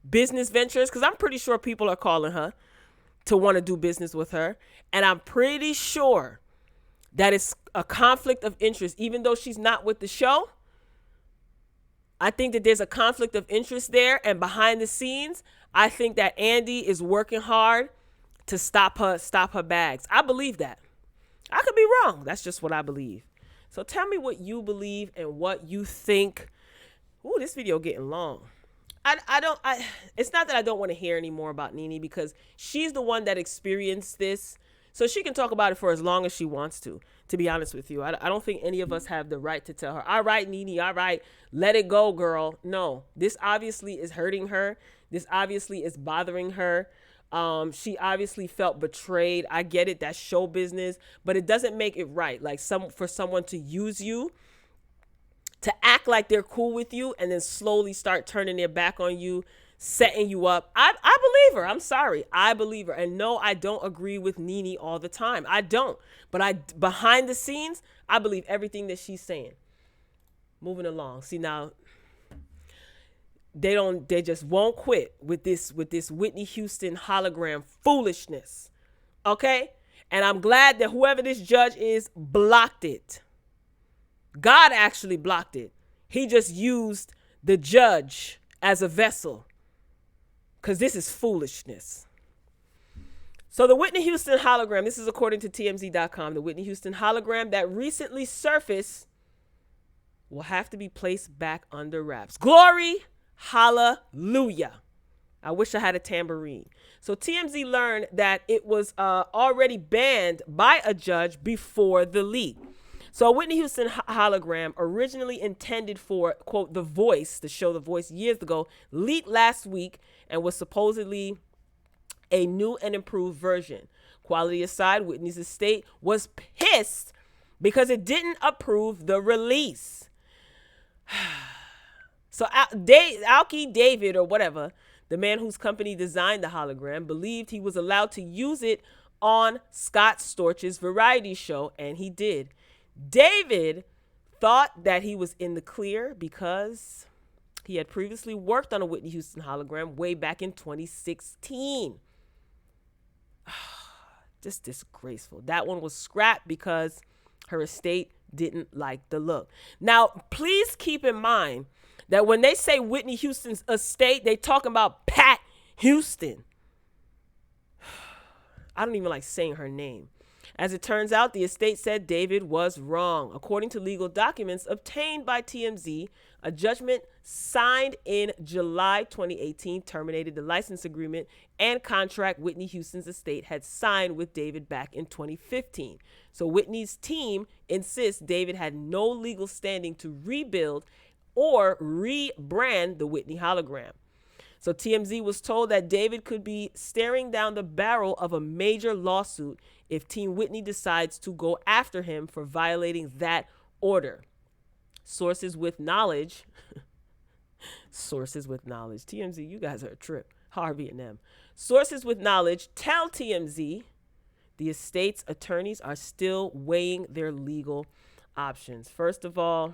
business ventures, because I'm pretty sure people are calling her to want to do business with her, and I'm pretty sure that it's a conflict of interest, even though she's not with the show. I think that there's a conflict of interest there, and behind the scenes, I think that Andy is working hard to stop her bags. I believe that. I could be wrong. That's just what I believe. So tell me what you believe and what you think. Ooh, this video getting long. It's not that I don't want to hear any more about Nene, because she's the one that experienced this. So she can talk about it for as long as she wants to be honest with you. I don't think any of us have the right to tell her, all right, Nene, all right, let it go, girl. No, this obviously is hurting her. This obviously is bothering her. She obviously felt betrayed. I get it. That's show business, but it doesn't make it right. Like for someone to use you, to act like they're cool with you, and then slowly start turning their back on you, setting you up. I believe her. I'm sorry. I believe her. And no, I don't agree with Nene all the time. I don't. But behind the scenes, I believe everything that she's saying. Moving along. See, now they just won't quit with this Whitney Houston hologram foolishness. Okay? And I'm glad that whoever this judge is blocked it. God actually blocked it. He just used the judge as a vessel, because this is foolishness. So the Whitney Houston hologram, this is according to TMZ.com, the Whitney Houston hologram that recently surfaced will have to be placed back under wraps. Glory, hallelujah. I wish I had a tambourine. So TMZ learned that it was already banned by a judge before the leak. So a Whitney Houston hologram, originally intended for, quote, The Voice, the show The Voice years ago, leaked last week and was supposedly a new and improved version. Quality aside, Whitney's estate was pissed because it didn't approve the release. So Alki David, or whatever, the man whose company designed the hologram, believed he was allowed to use it on Scott Storch's variety show, and he did. David thought that he was in the clear because he had previously worked on a Whitney Houston hologram way back in 2016. Just disgraceful. That one was scrapped because her estate didn't like the look. Now, please keep in mind that when they say Whitney Houston's estate, they talking about Pat Houston. I don't even like saying her name. As it turns out, the estate said David was wrong. According to legal documents obtained by TMZ, a judgment signed in July 2018 terminated the license agreement and contract Whitney Houston's estate had signed with David back in 2015. So Whitney's team insists David had no legal standing to rebuild or rebrand the Whitney hologram. So TMZ was told that David could be staring down the barrel of a major lawsuit if Team Whitney decides to go after him for violating that order. Sources with knowledge. TMZ, you guys are a trip. Harvey and them. Sources with knowledge tell TMZ the estate's attorneys are still weighing their legal options. First of all,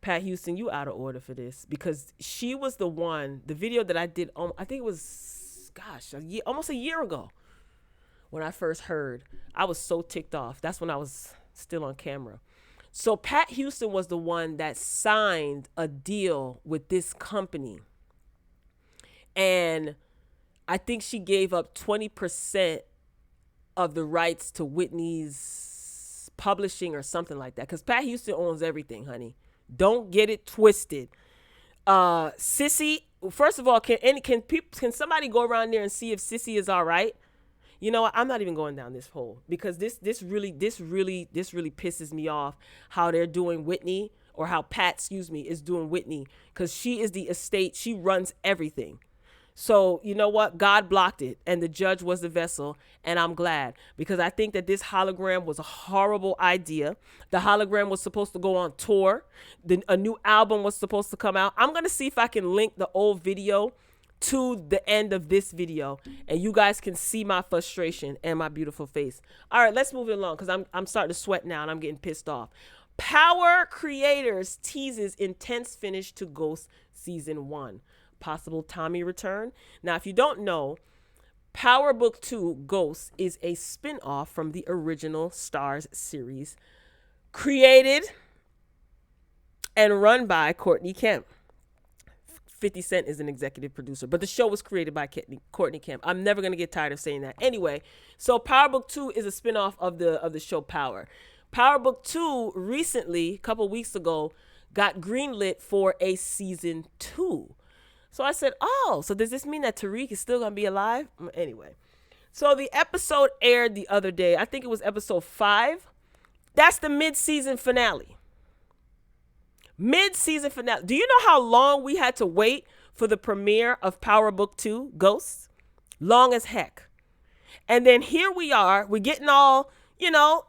Pat Houston, you out of order for this, because she was the one, the video that I did, I think it was, almost a year ago when I first heard. I was so ticked off. That's when I was still on camera. So Pat Houston was the one that signed a deal with this company. And I think she gave up 20% of the rights to Whitney's Publishing or something like that. Because Pat Houston owns everything, honey. Don't get it twisted. Sissy, first of all, can somebody go around there and see if Sissy is all right? You know what? I'm not even going down this hole because this really pisses me off how they're doing Whitney, or how Pat, is doing Whitney, because she is the estate. She runs everything. So you know what? God blocked it, and the judge was the vessel, and I'm glad, because I think that this hologram was a horrible idea. The hologram was supposed to go on tour. A new album was supposed to come out. I'm going to see if I can link the old video to the end of this video, and you guys can see my frustration and my beautiful face. All right, let's move it along, because I'm starting to sweat now, and I'm getting pissed off. Power Creators teases intense finish to Ghost Season 1. Possible Tommy return. Now, if you don't know, Power Book 2 Ghost is a spin-off from the original Starz series, created and run by Courtney Kemp. 50 Cent is an executive producer, but the show was created by Courtney Kemp. I'm never going to get tired of saying that. Anyway, so Power Book 2 is a spin-off of the show Power. Power Book 2 recently, a couple weeks ago, got greenlit for a season 2. So I said, oh, so does this mean that Tariq is still going to be alive? Anyway, so the episode aired the other day. I think it was episode 5. That's the mid-season finale. Mid-season finale. Do you know how long we had to wait for the premiere of Power Book 2 Ghosts? Long as heck. And then here we are. We're getting all,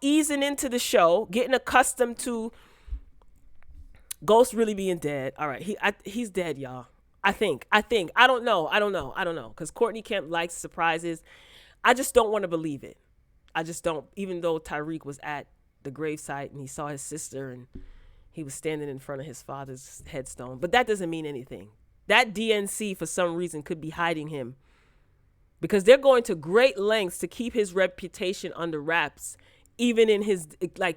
easing into the show, getting accustomed to Ghost really being dead. All right, he's dead, y'all. I think. I don't know. Because Courtney Kemp likes surprises. I just don't want to believe it. I just don't. Even though Tyreek was at the gravesite and he saw his sister and he was standing in front of his father's headstone. But that doesn't mean anything. That DNC, for some reason, could be hiding him, because they're going to great lengths to keep his reputation under wraps, even in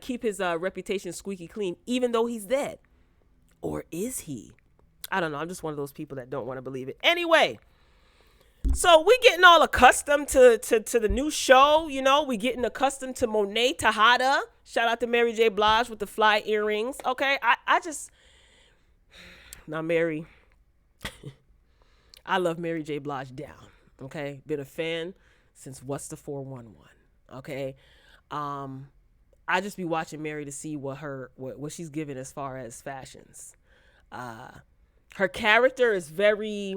keep his reputation squeaky clean, even though he's dead. Or is he? I don't know. I'm just one of those people that don't want to believe it. Anyway, so we getting all accustomed to the new show. We getting accustomed to Monet Tejada. Shout out to Mary J. Blige with the fly earrings. Okay, I just... Now, Mary... I love Mary J. Blige down. Okay, been a fan since What's the 411. Okay, I just be watching Mary to see what she's giving as far as fashions. Her character is very...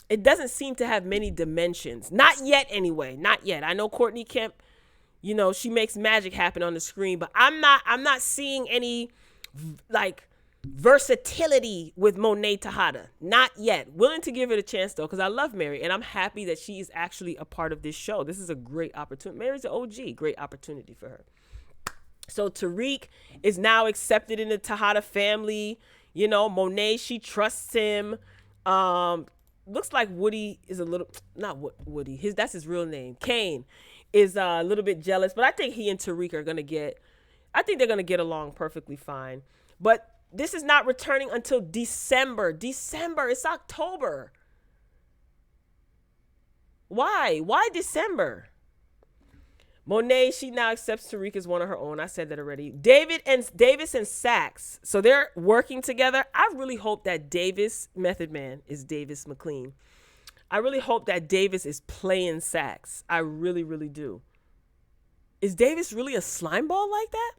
It doesn't seem to have many dimensions. Not yet, anyway. Not yet. I know Courtney Kemp, she makes magic happen on the screen, but I'm not seeing any versatility with Monet Tejada. Not yet. Willing to give it a chance though, because I love Mary and I'm happy that she is actually a part of this show. This is a great opportunity. Mary's an OG. Great opportunity for her. So Tariq is now accepted in the Tejada family. Monet, she trusts him. Looks like Woody is a little, not Woody, that's his real name. Kane is a little bit jealous, but I think he and Tariq are they're going to get along perfectly fine. But this is not returning until December. It's October. Why? Why December? Monet, she now accepts Tariq as one of her own. I said that already. Davis and Sax. So they're working together. I really hope that Davis, Method Man, is Davis McLean. I really hope that Davis is playing Sax. I really, really do. Is Davis really a slime ball like that?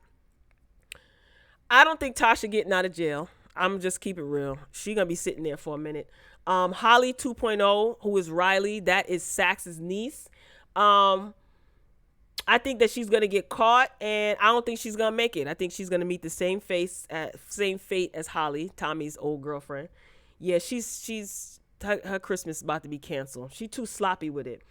I don't think Tasha getting out of jail. I'm just keep it real. She gonna be sitting there for a minute. Holly 2.0, who is Riley, that is Sax's niece. I think that she's going to get caught, and I don't think she's going to make it. I think she's going to meet the same fate as Holly, Tommy's old girlfriend. Yeah, her Christmas is about to be canceled. She's too sloppy with it.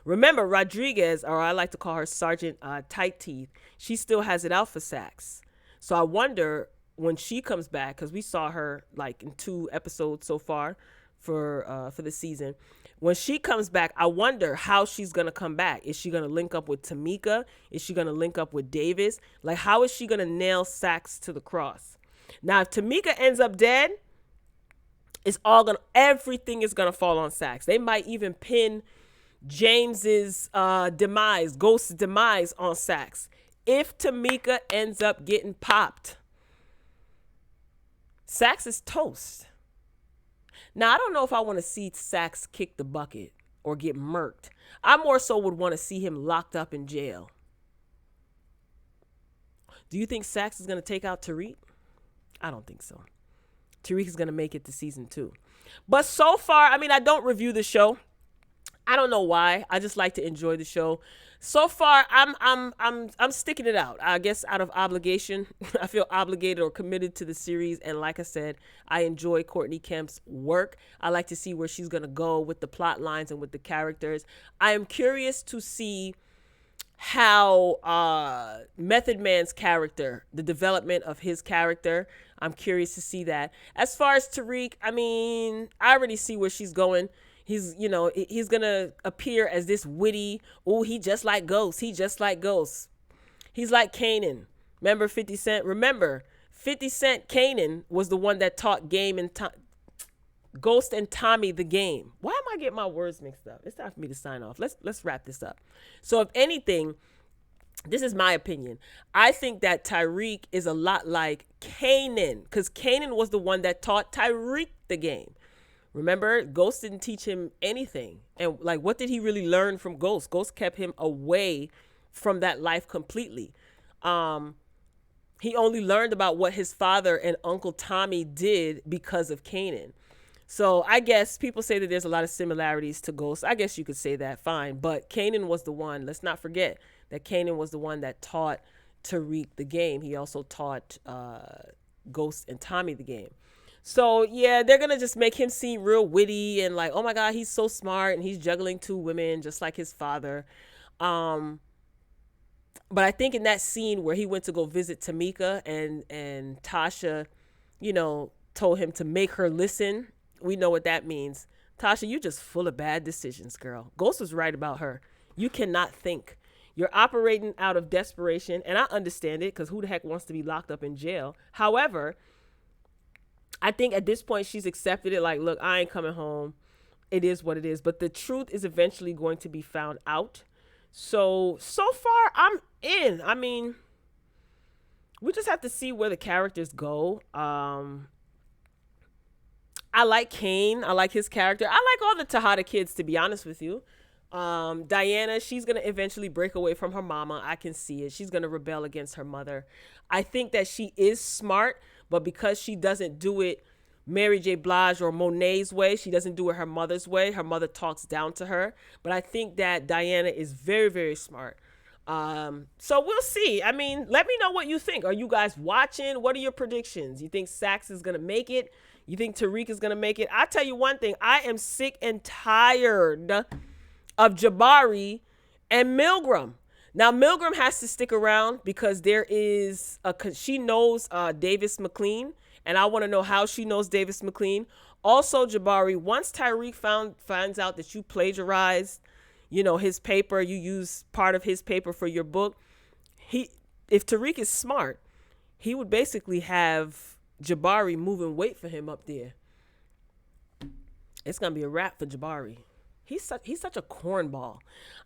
Remember, Rodriguez, or I like to call her Sergeant Tight Teeth, she still has it out for Sax. So I wonder when she comes back, because we saw her in 2 episodes so far for the season. When she comes back, I wonder how she's going to come back. Is she going to link up with Tamika? Is she going to link up with Davis? How is she going to nail Sax to the cross? Now, if Tamika ends up dead, everything is going to fall on Sax. They might even pin James's demise, Ghost's demise on Saxe. If Tamika ends up getting popped, Saxe is toast. Now, I don't know if I want to see Saxe kick the bucket or get murked. I more so would want to see him locked up in jail. Do you think Saxe is going to take out Tariq? I don't think so. Tariq is going to make it to season 2. But so far, I mean, I don't review the show. I don't know why. I just like to enjoy the show. So far, I'm sticking it out. I guess out of obligation. I feel obligated or committed to the series. And like I said, I enjoy Courtney Kemp's work. I like to see where she's going to go with the plot lines and with the characters. I am curious to see how Method Man's character, the development of his character, I'm curious to see that. As far as Tariq, I mean, I already see where she's going. He's gonna appear as this witty, he just like Ghost. He just like Ghost. He's like Kanan. Remember 50 Cent? Remember, 50 Cent Kanan was the one that taught Ghost and Tommy the game. Why am I getting my words mixed up? It's time for me to sign off. Let's wrap this up. So if anything, this is my opinion. I think that Tariq is a lot like Kanan, because Kanan was the one that taught Tariq the game. Remember, Ghost didn't teach him anything. And like, what did he really learn from Ghost? Ghost kept him away from that life completely. He only learned about what his father and Uncle Tommy did because of Kanan. So I guess people say that there's a lot of similarities to Ghost. I guess you could say that, fine. But Kanan was the one. Let's not forget that Kanan was the one that taught Tariq the game. He also taught Ghost and Tommy the game. So, yeah, they're going to just make him seem real witty and like, oh, my God, he's so smart and he's juggling 2 women just like his father. But I think in that scene where he went to go visit Tamika and Tasha, told him to make her listen, we know what that means. Tasha, you just full of bad decisions, girl. Ghost was right about her. You cannot think. You're operating out of desperation, and I understand it because who the heck wants to be locked up in jail? However, I think at this point she's accepted it. Like, look, I ain't coming home. It is what it is. But the truth is eventually going to be found out. So far, I'm in. I mean, we just have to see where the characters go. I like Kane. I like his character. I like all the Tejada kids, to be honest with you. Diana, she's going to eventually break away from her mama. I can see it. She's going to rebel against her mother. I think that she is smart. But because she doesn't do it Mary J. Blige or Monet's way, she doesn't do it her mother's way. Her mother talks down to her. But I think that Diana is very, very smart. So we'll see. I mean, let me know what you think. Are you guys watching? What are your predictions? You think Saxe is going to make it? You think Tariq is going to make it? I'll tell you one thing. I am sick and tired of Jabari and Milgram. Now, Milgram has to stick around because she knows Davis McLean, and I want to know how she knows Davis McLean. Also, Jabari, once Tariq finds out that you plagiarized, his paper, you use part of his paper for your book, if Tariq is smart, he would basically have Jabari moving weight for him up there. It's going to be a wrap for Jabari. He's such a cornball.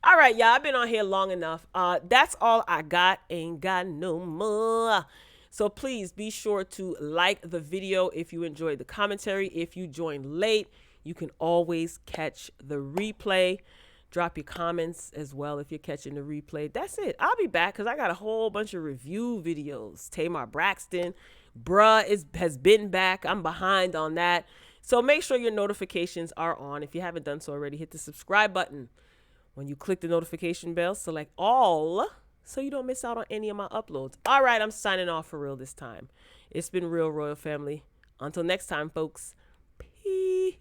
All right, y'all. I've been on here long enough. That's all I got. Ain't got no more. So please be sure to like the video if you enjoyed the commentary. If you joined late, you can always catch the replay. Drop your comments as well if you're catching the replay. That's it. I'll be back because I got a whole bunch of review videos. Tamar Braxton, has been back. I'm behind on that. So make sure your notifications are on. If you haven't done so already, hit the subscribe button. When you click the notification bell, select all so you don't miss out on any of my uploads. All right, I'm signing off for real this time. It's been real, Royal Family. Until next time, folks. Peace.